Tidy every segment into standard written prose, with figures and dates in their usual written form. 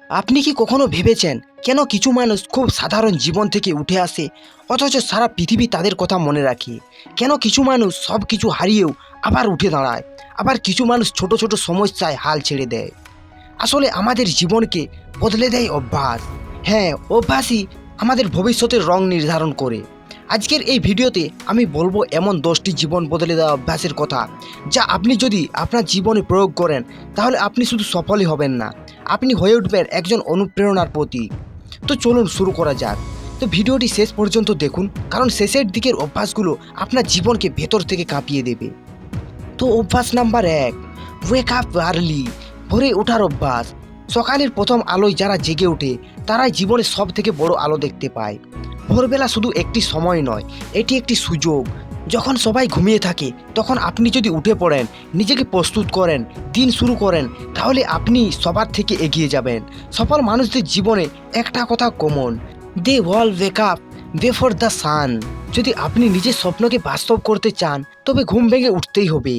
আপনি কি কখনো ভেবেছেন কেন কিছু মানুষ খুব সাধারণ জীবন থেকে উঠে আসে অথচ সারা পৃথিবী তাদের কথা মনে রাখে? কেন কিছু মানুষ সব কিছু হারিয়েও আবার উঠে দাঁড়ায়, আবার কিছু মানুষ ছোট ছোট সমস্যায় হাল ছেড়ে দেয়? আসলে আমাদের জীবনকে বদলে দেয় অভ্যাস। হ্যাঁ, অভ্যাসই আমাদের ভবিষ্যতের রং নির্ধারণ করে। আজকের এই ভিডিওতে আমি বলবো এমন 10টি জীবন বদলে দেওয়া অভ্যাসের কথা, যা আপনি যদি আপনার জীবনে প্রয়োগ করেন তাহলে আপনি শুধু সফলই হবেন না, আপনি হয়ে উঠবেন একজন অনুপ্রেরণার প্রতীক। তো চলুন শুরু করা যাক। তো ভিডিওটি শেষ পর্যন্ত দেখুন, কারণ শেষের দিকের অভ্যাসগুলো আপনার জীবনকে ভেতর থেকে কাঁপিয়ে দেবে। তো অভ্যাস নাম্বার 1, ওয়েক আপ আর্লি। ভোরে ওঠার অভ্যাস। সকালের প্রথম আলোয় যারা জেগে ওঠে তারাই জীবনের সব থেকে বড় আলো দেখতে পায়। ভোরবেলা শুধু একটি সময় নয়, এটি একটি সুযোগ। যখন সবাই ঘুমিয়ে থাকে তখন আপনি যদি উঠে পড়েন, নিজেকে প্রস্তুত করেন, দিন শুরু করেন, তাহলে আপনি সবার থেকে এগিয়ে যাবেন। সফল মানুষদের জীবনে একটা কথা common, they all wake up before the sun. যদি আপনি নিজের স্বপ্নকে বাস্তব করতে চান তবে ঘুম ভেঙে উঠতেই হবে।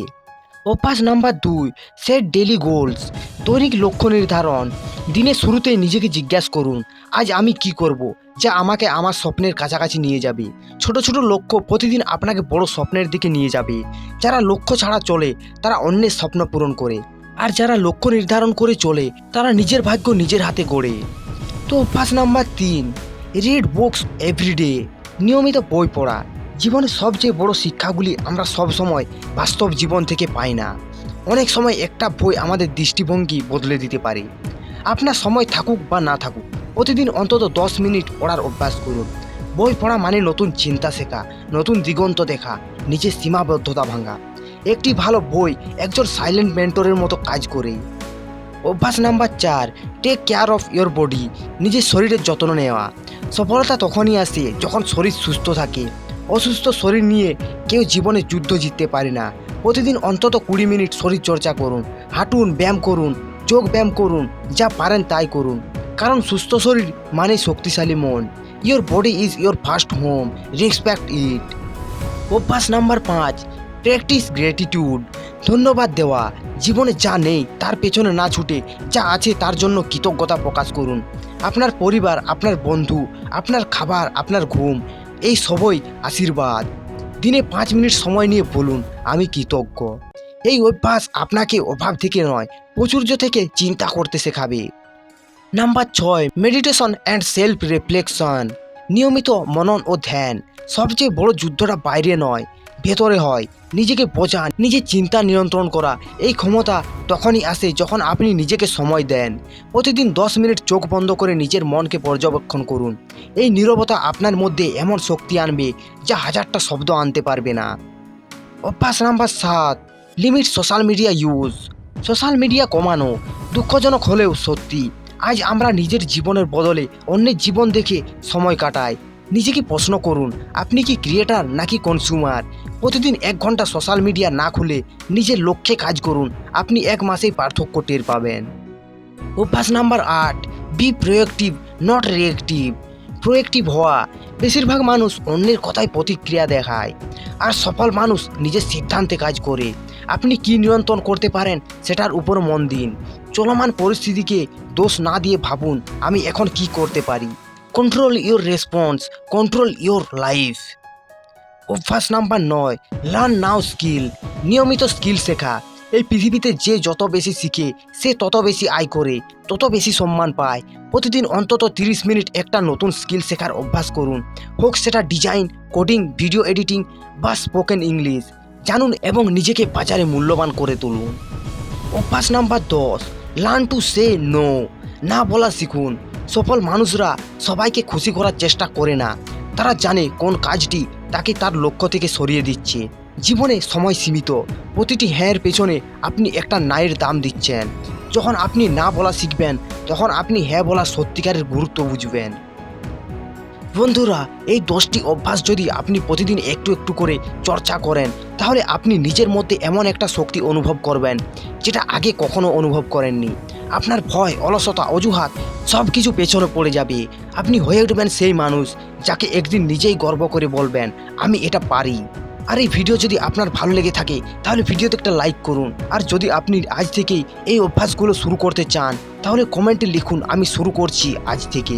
অভ্যাস নাম্বার 2, সেট ডেলি গোলস। দৈনিক লক্ষ্য নির্ধারণ। দিনের শুরুতেই নিজেকে জিজ্ঞাসা করুন, আজ আমি কি করব যা আমাকে আমার স্বপ্নের কাছাকাছি নিয়ে যাবে। ছোট ছোট লক্ষ্য প্রতিদিন আপনাকে বড় স্বপ্নের দিকে নিয়ে যাবে। যারা লক্ষ্য ছাড়া চলে তারা অন্যের স্বপ্ন পূরণ করে, আর যারা লক্ষ্য নির্ধারণ করে চলে তারা নিজের ভাগ্য নিজের হাতে গড়ে। তো অভ্যাস নাম্বার 3, রিড বুকস এভরিডে। নিয়মিত বই পড়া। জীবনের সবচেয়ে বড় শিক্ষাগুলি আমরা সব সময় বাস্তব জীবন থেকে পাই না। অনেক সময় একটা বই আমাদের দৃষ্টিভঙ্গি বদলে দিতে পারে। আপনার সময় থাকুক বা না থাকুক, প্রতিদিন অন্তত 10 মিনিট পড়ার অভ্যাস করুন। বই পড়া মানে নতুন চিন্তা শেখা, নতুন দিগন্ত দেখা, নিজের সীমাবদ্ধতা ভাঙা। একটি ভালো বই একজন সাইলেন্ট মেন্টরের মতো কাজ করে। অভ্যাস number 4, take care of your body. নিজের শরীরের যত্ন নেওয়া। সফলতা তখনই আসে যখন শরীর সুস্থ থাকে। অসুস্থ শরীর নিয়ে কেউ জীবনে যুদ্ধ জিততে পারে না। প্রতিদিন অন্তত 20 মিনিট শরীর চর্চা করুন, হাঁটুন, ব্যায়াম করুন, যোগ ব্যায়াম করুন, যা পারেন তাই করুন। কারণ সুস্থ শরীর মানে শক্তিশালী মন। Your body is your first home, respect it. অভ্যাস নাম্বার 5, প্র্যাকটিস গ্র্যাটিটিউড। ধন্যবাদ দেওয়া। জীবনে যা নেই তার পেছনে না ছুটে যা আছে তার জন্য কৃতজ্ঞতা প্রকাশ করুন। আপনার পরিবার, আপনার বন্ধু, আপনার খাবার, আপনার ঘুম, এই সবই আশীর্বাদ। দিনে 5 মিনিট সময় নিয়ে বলুন, আমি কৃতজ্ঞ। এই অভ্যাস আপনাকে অভাব থেকে নয়, প্রাচুর্য থেকে চিন্তা করতে শেখাবে। Number 6, meditation and self reflection. নিয়মিত মনন ও ধ্যান। সবচেয়ে বড় যুদ্ধটা বাইরে নয়, ভেতরে হয়। নিজেকে বোঝা, নিজের চিন্তা নিয়ন্ত্রণ করা, এই ক্ষমতা তখনই আসে যখন আপনি নিজেকে সময় দেন। প্রতিদিন 10 মিনিট চোখ বন্ধ করে নিজের মনকে পর্যবেক্ষণ করুন। এই নীরবতা আপনার মধ্যে এমন শক্তি আনবে যা হাজারটা শব্দ আনতে পারবে না। অভ্যাস number 7, limit social media use. Social media কমানো দুঃখজনক হলেও সত্যি। আজ আমরা নিজের জীবনের বদলে অন্যের জীবন দেখে সময় কাটাই। নিজেকে প্রশ্ন করুন, আপনি কি ক্রিয়েটার নাকি কনজিউমার? প্রতিদিন 1 ঘন্টা সোশ্যাল মিডিয়া না খুলে নিজের লক্ষ্যে কাজ করুন, আপনি 1 মাসেই পার্থক্য টের পাবেন। অভ্যাস number 8, be proactive not reactive. Proactive হওয়া। বেশিরভাগ মানুষ অন্যের কথায় প্রতিক্রিয়া দেখায়, আর সফল মানুষ নিজের সিদ্ধান্তে কাজ করে। আপনি কি নিয়ন্ত্রণ করতে পারেন সেটার উপর মন দিন। চলমান পরিস্থিতিকে দোষ না দিয়ে ভাবুন, আমি এখন কি করতে পারি। Control your response, control your life. অভ্যাস নাম্বার 9, লার্ন নাও স্কিল। নিয়মিত স্কিল শেখা। এই পৃথিবীতে যে যত বেশি শিখে সে তত বেশি আয় করে, তত বেশি সম্মান পায়। প্রতিদিন অন্তত 30 মিনিট একটা নতুন স্কিল শেখার অভ্যাস করুন। হোক সেটা ডিজাইন, কোডিং, ভিডিও এডিটিং বা স্পোকেন ইংলিশ। জানুন এবং নিজেকে বাজারে মূল্যবান করে তুলুন। অভ্যাস number 10, learn to say no. না বলা শিখুন। সফল মানুষরা সবাইকে খুশি করার চেষ্টা করে না, তারা জানে কোন কাজটি তাকে তার লক্ষ্য থেকে সরিয়ে দিচ্ছে। জীবনে সময় সীমিত, প্রতিটি হ্যাঁর পেছনে আপনি একটা নায়ের দাম দিচ্ছেন। যখন আপনি না বলা শিখবেন তখন আপনি হ্যাঁ বলার সত্যিকারের গুরুত্ব বুঝবেন। বন্ধুরা, এই 10টি অভ্যাস যদি আপনি প্রতিদিন একটু একটু করে চর্চা করেন তাহলে আপনি নিজের মধ্যে এমন একটা শক্তি অনুভব করবেন যেটা আগে কখনো অনুভব করেননি। আপনার ভয়, অলসতা, অজুহাত সব কিছু পেছনে পড়ে যাবে। আপনি হয়ে উঠবেন সেই মানুষ যাকে একদিন নিজেই গর্ব করে বলবেন, আমি এটা পারি। আর এই ভিডিও যদি আপনার ভালো লেগে থাকে তাহলে ভিডিওতে একটা লাইক করুন। আর যদি আপনি আজ থেকেই এই অভ্যাসগুলো শুরু করতে চান তাহলে কমেন্টে লিখুন আমি শুরু করছি আজ থেকে।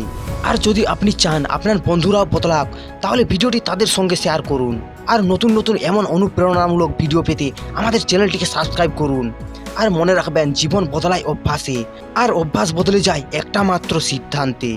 আর যদি আপনি চান আপনার বন্ধুরাও বদলাক তাহলে ভিডিওটি তাদের সঙ্গে শেয়ার করুন। আর নতুন নতুন এমন অনুপ্রেরণামূলক ভিডিও পেতে আমাদের চ্যানেলটিকে সাবস্ক্রাইব করুন। আর মনে রাখবেন জীবন বদলায় অভ্যাসে, আর অভ্যাস বদলে যায় একটা মাত্র সিদ্ধান্তে।